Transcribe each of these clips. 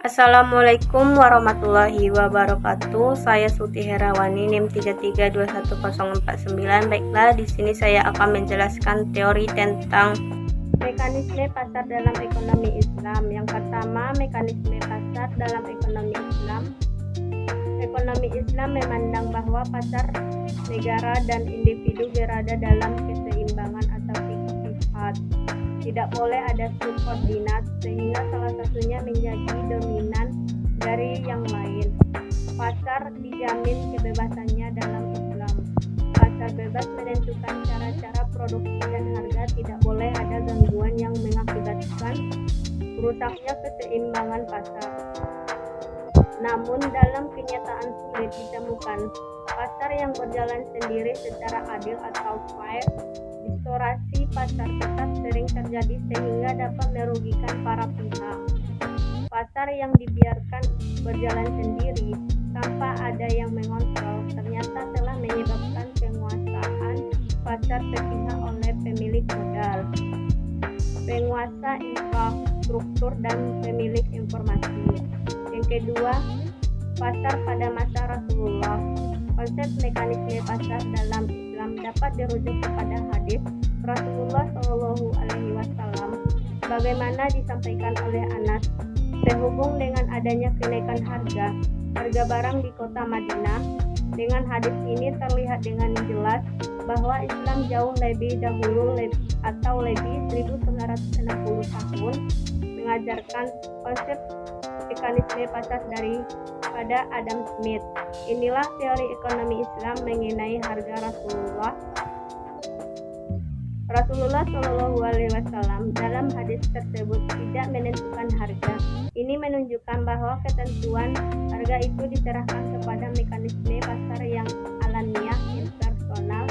Assalamualaikum warahmatullahi wabarakatuh. Saya Suti Herawani, NIM 33210449. Baiklah, di sini saya akan menjelaskan teori tentang mekanisme pasar dalam ekonomi Islam. Yang pertama, mekanisme pasar dalam ekonomi Islam. Ekonomi Islam memandang bahwa pasar negara dan individu berada dalam keseimbangan atau iktihad. Tidak boleh ada subordinat sehingga salah satunya menjadi dominan dari yang lain. Pasar dijamin kebebasannya dalam Islam. Pasar bebas menentukan cara-cara produksi dan harga. Tidak boleh ada gangguan yang mengakibatkan rusaknya keseimbangan pasar. Namun dalam kenyataan sulit ditemukan pasar yang berjalan sendiri secara adil atau fair. Distorsi pasar tetap sering terjadi sehingga dapat merugikan para pihak. Pasar yang dibiarkan berjalan sendiri tanpa ada yang mengontrol ternyata telah menyebabkan penguasaan pasar sepihak oleh pemilik modal, penguasa infrastruktur dan pemilik informasi. Yang kedua, pasar pada masa Rasulullah. Konsep mekanisme pasar dalam Islam dapat dirujuk kepada hadis Rasulullah Shallallahu Alaihi Wasallam, bagaimana disampaikan oleh Anas. Sehubung dengan adanya kenaikan harga barang di kota Madinah, dengan hadis ini terlihat dengan jelas bahwa Islam jauh lebih dahulu atau lebih 1960 tahun mengajarkan konsep mekanisme pasar daripada Adam Smith. Inilah teori ekonomi Islam mengenai harga Rasulullah Shallallahu Alaihi Wasallam dalam hadis tersebut tidak menentukan harga. Ini menunjukkan bahwa ketentuan harga itu diserahkan kepada mekanisme pasar yang alamiah impersonal.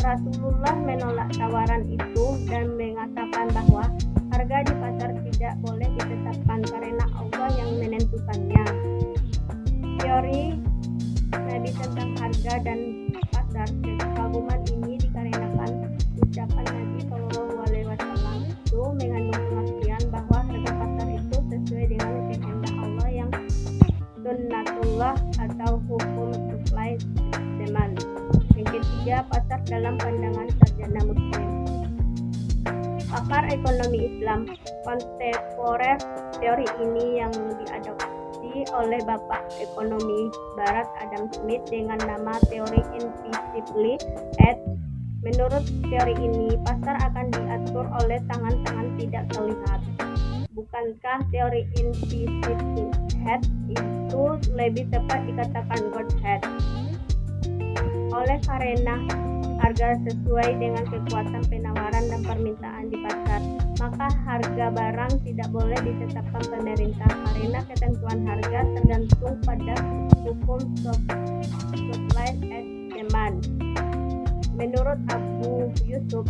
Rasulullah menolak tawaran itu dan mengatakan bahwa harga di pasar tidak boleh ditetapkan karena Allah yang menentukannya. Teori Nabi tentang harga dan pasar kekaguman ini dikarenakan ucapan Nabi Shallallahu Alaihi Wasallam itu mengandung pengertian bahwa harga pasar itu sesuai dengan kehendak Allah yang sunnatullah atau hukum supply demand. Yang ketiga, pasar dalam pandangan sarjana Muslim. Pakar ekonomi Islam kontemporer teori ini yang diadopsi oleh Bapak Ekonomi Barat Adam Smith dengan nama teori invisibly act. Menurut teori ini, pasar akan diatur oleh tangan-tangan tidak terlihat. Bukankah teori invisible head itu lebih tepat dikatakan God head? Oleh karena harga sesuai dengan kekuatan penawaran dan permintaan di pasar, maka harga barang tidak boleh ditetapkan pemerintah karena ketentuan harga tergantung pada hukum supply and demand. Menurut Abu Yusuf,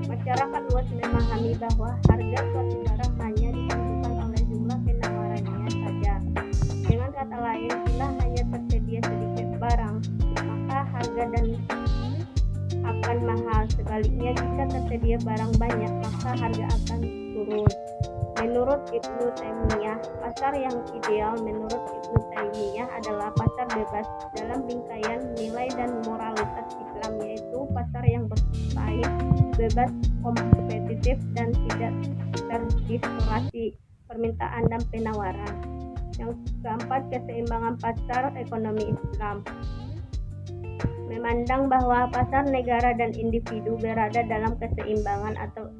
masyarakat luas memahami bahwa harga suatu barang hanya ditentukan oleh jumlah penawarannya saja. Dengan kata lain, bila hanya tersedia sedikit barang, maka harga dan akan mahal. Sebaliknya, jika tersedia barang banyak, maka harga akan turun. Menurut Ibnu Taimiyah, pasar yang ideal menurut Ibnu Taimiyah adalah pasar bebas dalam rangkaian nilai dan moralitas Islam, yaitu pasar yang bersaing, bebas, kompetitif, dan tidak terdistorsi permintaan dan penawaran. Yang keempat, keseimbangan pasar ekonomi Islam memandang bahwa pasar negara dan individu berada dalam keseimbangan atau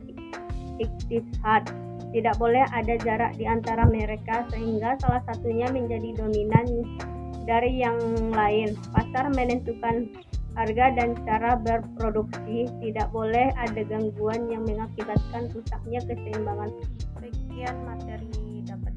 iktihad. Tidak boleh ada jarak di antara mereka sehingga salah satunya menjadi dominan dari yang lain. Pasar menentukan harga dan cara berproduksi. Tidak boleh ada gangguan yang mengakibatkan rusaknya keseimbangan. Sekian materi dapat